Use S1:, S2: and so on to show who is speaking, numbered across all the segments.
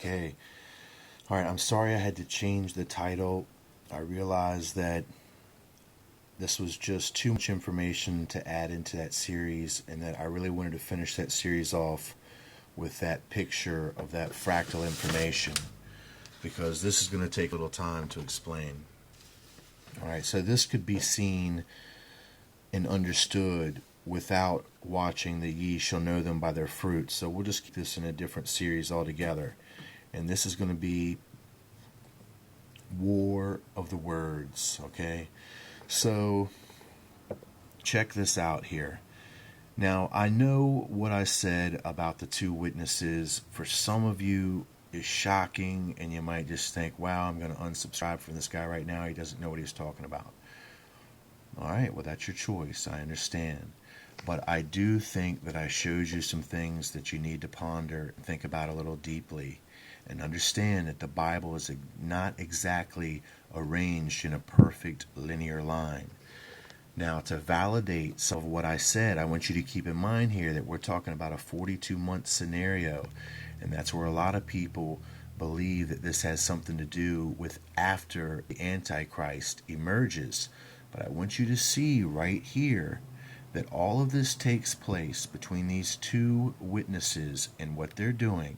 S1: Okay. All right, I'm sorry I had to change the title. I realized that this was just too much information to add into that series, and that I really wanted to finish that series off with that picture of that fractal information, because this is going to take a little time to explain. All right, so this could be seen and understood without watching the ye shall know them by their fruits. So we'll just keep this in a different series altogether. And this is going to be War of the Words, okay? So check this out here. Now, I know what I said about the two witnesses, for some of you, is shocking, and you might just think, wow, I'm going to unsubscribe from this guy right now. He doesn't know what he's talking about. All right, well, that's your choice. I understand. But I do think that I showed you some things that you need to ponder and think about a little deeply, and understand that the Bible is not exactly arranged in a perfect linear line. Now, to validate some of what I said, I want you to keep in mind here that we're talking about a 42-month scenario, and that's where a lot of people believe that this has something to do with after the Antichrist emerges. But I want you to see right here that all of this takes place between these two witnesses and what they're doing,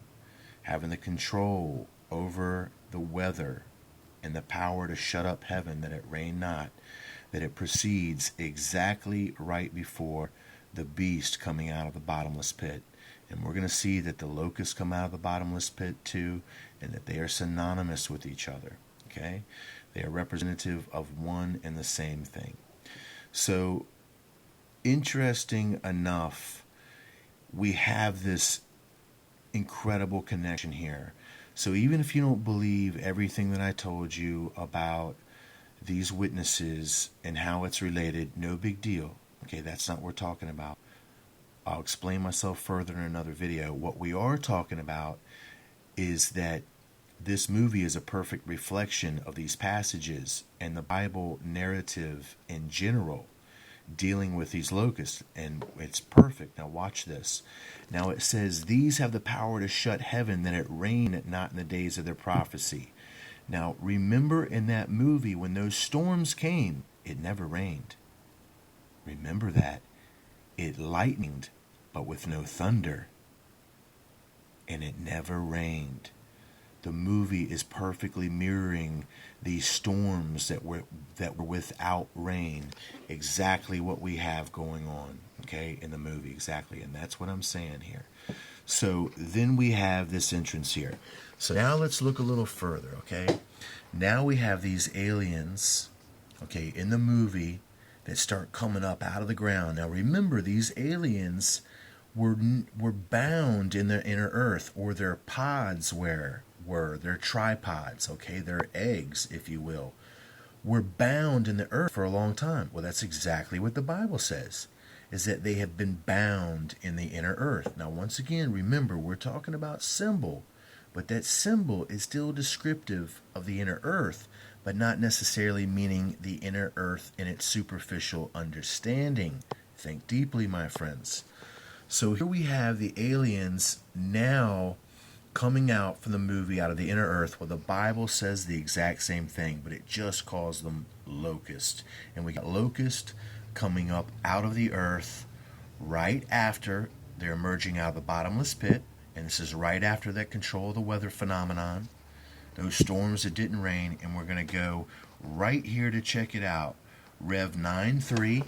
S1: having the control over the weather and the power to shut up heaven that it rain not, that it proceeds exactly right before the beast coming out of the bottomless pit. And we're going to see that the locusts come out of the bottomless pit too, and that they are synonymous with each other. Okay? They are representative of one and the same thing. So, interesting enough, we have this incredible connection here. So even if you don't believe everything that I told you about these witnesses and how it's related, no big deal. Okay, that's not what we're talking about. I'll explain myself further in another video. What we are talking about is that this movie is a perfect reflection of these passages and the Bible narrative in general, dealing with these locusts, and it's perfect. Now watch this. Now it says, these have the power to shut heaven, that it rain not in the days of their prophecy. Now remember, in that movie, when those storms came, it never rained. Remember that. It lightened, but with no thunder. And it never rained. The movie is perfectly mirroring these storms that were without rain, exactly what we have going on, okay, in the movie, exactly. And that's what I'm saying here. So then we have this entrance here. So now let's look a little further, okay? Now we have these aliens, okay, in the movie that start coming up out of the ground. Now remember, these aliens were bound in the inner earth, or their pods were their tripods, okay, their eggs, if you will, were bound in the earth for a long time. Well, that's exactly what the Bible says, is that they have been bound in the inner earth. Now, once again, remember, we're talking about symbol, but that symbol is still descriptive of the inner earth, but not necessarily meaning the inner earth in its superficial understanding. Think deeply, my friends. So here we have the aliens now coming out from the movie out of the inner earth. Well, the Bible says the exact same thing, but it just calls them locusts. And we got locusts coming up out of the earth right after they're emerging out of the bottomless pit. And this is right after that control of the weather phenomenon, those storms that didn't rain. And we're going to go right here to check it out. Rev 9:3.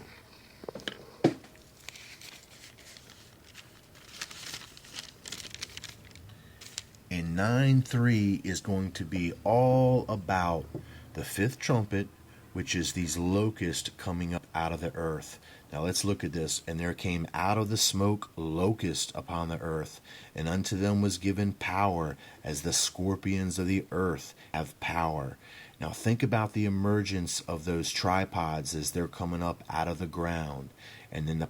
S1: And 9:3 is going to be all about the fifth trumpet, which is these locusts coming up out of the earth. Now let's look at this. And there came out of the smoke locusts upon the earth, and unto them was given power, as the scorpions of the earth have power. Now think about the emergence of those tripods as they're coming up out of the ground, and then the